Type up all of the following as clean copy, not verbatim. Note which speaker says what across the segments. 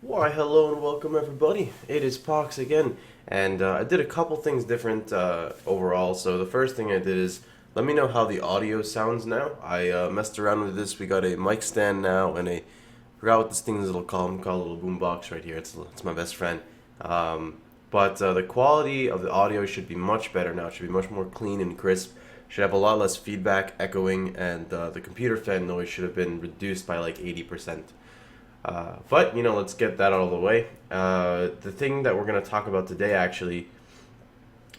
Speaker 1: Why, hello and welcome everybody. It is Pohx again, and I did a couple things different overall. So the first thing I did is let me know how the audio sounds now. I messed around with this. We got a mic stand now and I forgot what this thing is called a little boom box right here. It's my best friend. But the quality of the audio should be much better now. It should be much more clean and crisp. Should have a lot less feedback, echoing, and the computer fan noise should have been reduced by like 80%. But let's get that out of the way. The thing that we're gonna talk about today actually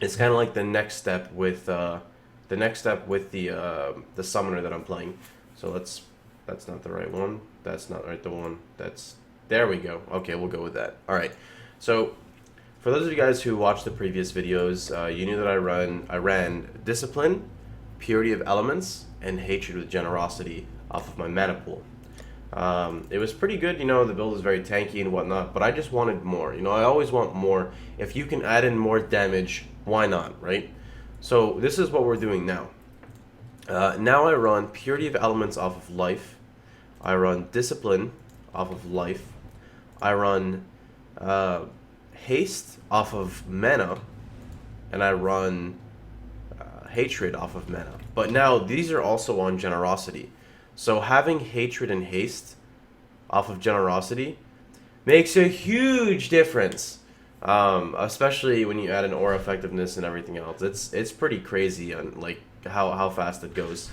Speaker 1: is kind of like the next step with the summoner that I'm playing. So that's not the right one. That's not right the one. There we go. Okay, we'll go with that. All right. So for those of you guys who watched the previous videos, you knew that I ran discipline, purity of elements, and hatred with generosity off of my mana pool. It was pretty good, the build is very tanky and whatnot, but I just wanted more. I always want more. If you can add in more damage, why not, right? So this is what we're doing now. Now I run Purity of Elements off of Life. I run Discipline off of Life. I run Haste off of Mana. And I run Hatred off of Mana. But now these are also on Generosity. So having Hatred and Haste off of Generosity makes a huge difference, especially when you add an aura effectiveness and everything else. It's pretty crazy on like how fast it goes.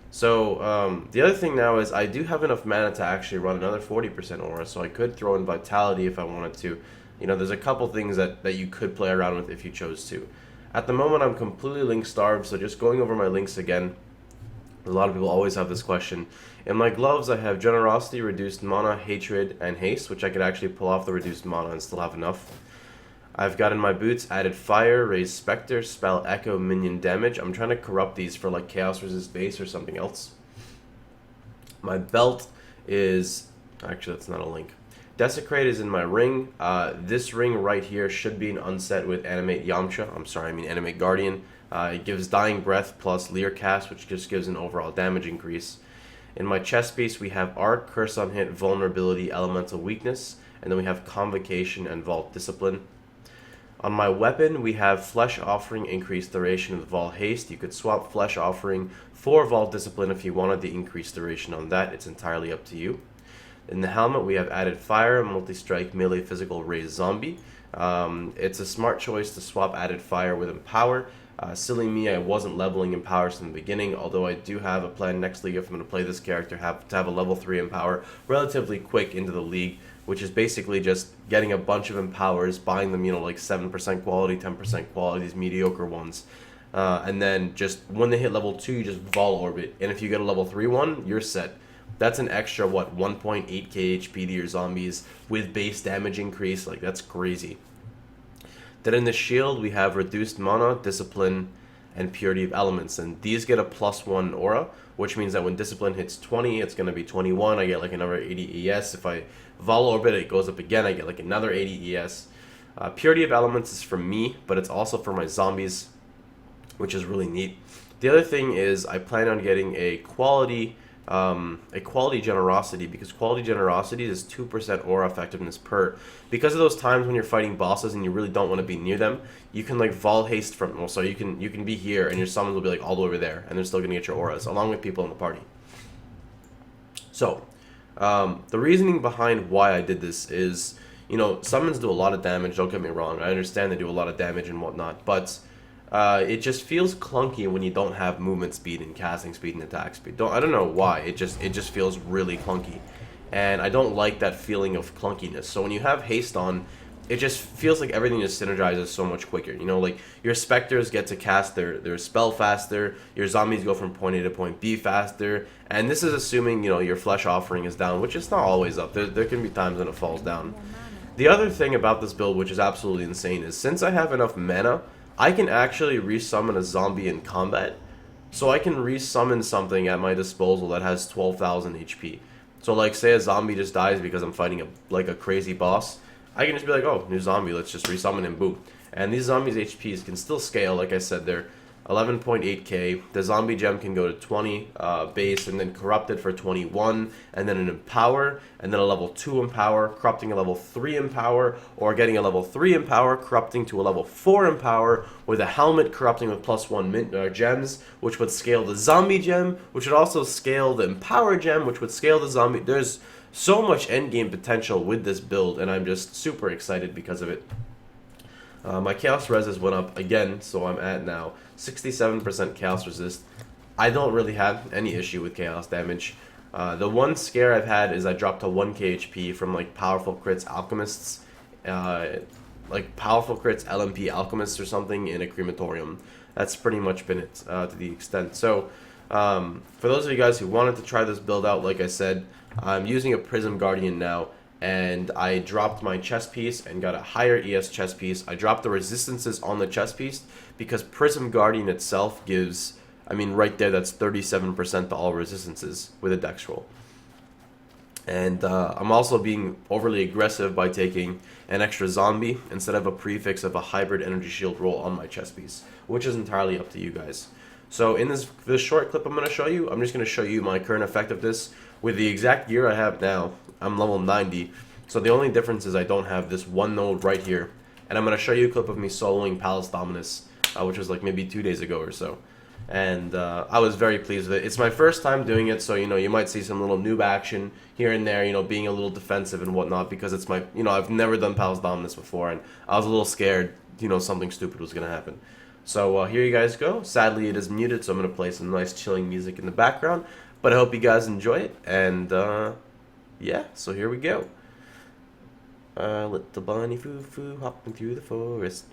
Speaker 1: So the other thing now is I do have enough mana to actually run another 40% aura, so I could throw in Vitality if I wanted to. There's a couple things that you could play around with if you chose to. At the moment, I'm completely link starved, so just going over my links again. A lot of people always have this question. In my gloves, I have Generosity, Reduced Mana, Hatred, and Haste, which I could actually pull off the Reduced Mana and still have enough. I've got in my boots added Fire, Raised Spectre, Spell Echo, Minion Damage. I'm trying to corrupt these for like Chaos Resist base or something else. My belt is... Actually, that's not a link. Desecrate is in my ring. This ring right here should be an unset with Animate Yamcha. Animate Guardian. It gives Dying Breath plus Leer Cast, which just gives an overall damage increase. In my chest piece, we have Arc, Curse on Hit, Vulnerability, Elemental Weakness, and then we have Convocation and Vault Discipline. On my weapon, we have Flesh Offering, increased duration with Vault Haste. You could swap Flesh Offering for Vault Discipline if you wanted the increased duration on that. It's entirely up to you. In the helmet, we have added Fire, Multi-Strike, Melee, Physical, Raise Zombie. It's a smart choice to swap added Fire with Empower. Silly me, I wasn't leveling Empower from the beginning, although I do have a plan next league if I'm going to play this character, to have a level 3 Empower relatively quick into the league, which is basically just getting a bunch of Empowers, buying them, like 7% quality, 10% quality, these mediocre ones. And then just when they hit level 2, you just Vol Orbit. And if you get a level 3 one, you're set. That's an extra, 1.8k HP to your zombies with base damage increase. Like, that's crazy. Then in the shield, we have Reduced Mana, Discipline, and Purity of Elements. And these get a +1 aura, which means that when Discipline hits 20, it's going to be 21. I get like another 80 ES. If I Vol Orbit, it goes up again. I get like another 80 ES. Purity of Elements is for me, but it's also for my zombies, which is really neat. The other thing is I plan on getting a quality generosity, because quality generosity is 2% aura effectiveness per. Because of those times when you're fighting bosses and you really don't want to be near them, you can like Vol Haste from, well, so you can be here and your summons will be like all over there and they're still gonna get your auras along with people in the party. So the reasoning behind why I did this is, summons do a lot of damage, don't get me wrong, I understand they do a lot of damage and whatnot, but it just feels clunky when you don't have movement speed and casting speed and attack speed. I don't know why. It just feels really clunky, and I don't like that feeling of clunkiness. So when you have haste on, it just feels like everything just synergizes so much quicker. Like your specters get to cast their spell faster. Your zombies go from point A to point B faster, and this is assuming your Flesh Offering is down, which is not always up. There can be times when it falls down. The other thing about this build, which is absolutely insane, is since I have enough mana, I can actually resummon a zombie in combat. So I can resummon something at my disposal that has 12,000 HP. So like say a zombie just dies because I'm fighting a crazy boss, I can just be like, oh, new zombie, let's just resummon him, boom. And these zombies' HPs can still scale, like I said, they're 11.8k. The zombie gem can go to 20 base, and then corrupted for 21, and then an empower, and then a level 2 empower, corrupting a level 3 empower, or getting a level 3 empower, corrupting to a level 4 empower, with a helmet corrupting with +1 gems, which would scale the zombie gem, which would also scale the empower gem, which would scale the zombie. There's so much endgame potential with this build, and I'm just super excited because of it. My Chaos Resist went up again, so I'm at now 67% Chaos Resist. I don't really have any issue with Chaos damage. The one scare I've had is I dropped to 1k HP from like Powerful Crits Alchemists, like Powerful Crits LMP Alchemists or something in a crematorium. That's pretty much been it to the extent. So for those of you guys who wanted to try this build out, like I said, I'm using a Prism Guardian now, and I dropped my chest piece and got a higher ES chest piece. I dropped the resistances on the chest piece because Prism Guardian itself gives, I mean, right there, that's 37% to all resistances with a dex roll. And I'm also being overly aggressive by taking an extra zombie instead of a prefix of a hybrid energy shield roll on my chest piece, which is entirely up to you guys. So in this short clip I'm going to show you, I'm just going to show you my current effectiveness with the exact gear I have now. I'm level 90, so the only difference is I don't have this one node right here. And I'm going to show you a clip of me soloing Palace Dominus, which was like maybe 2 days ago or so. And I was very pleased with it. It's my first time doing it, so, you know, you might see some little noob action here and there, you know, being a little defensive and whatnot, because it's my, you know, I've never done Palace Dominus before, and I was a little scared, you know, something stupid was going to happen. So here you guys go. Sadly, it is muted, so I'm going to play some nice chilling music in the background, but I hope you guys enjoy it, and yeah, so here we go. Little bunny foo-foo hopping through the forest.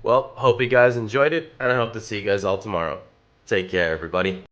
Speaker 1: Well, hope you guys enjoyed it, and I hope to see you guys all tomorrow. Take care, everybody.